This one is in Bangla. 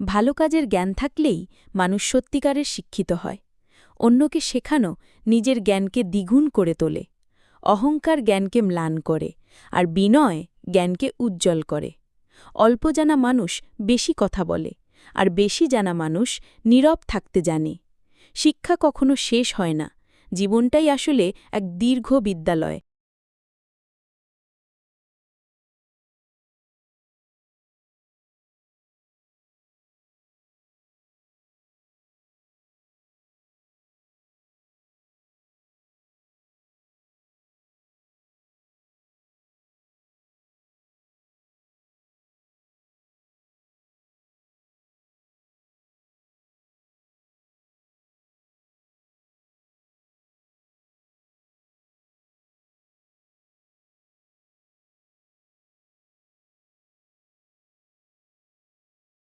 ভালো কাজের জ্ঞান থাকলেই মানুষ সত্যিকারের শিক্ষিত হয়। অন্যকে শেখানো নিজের জ্ঞানকে দ্বিগুণ করে তোলে। অহংকার জ্ঞানকে ম্লান করে, আর বিনয় জ্ঞানকে উজ্জ্বল করে। অল্প জানা মানুষ বেশি কথা বলে, আর বেশি জানা মানুষ নীরব থাকতে জানে। শিক্ষা কখনো শেষ হয় না, জীবনটাই আসলে এক দীর্ঘ বিদ্যালয়।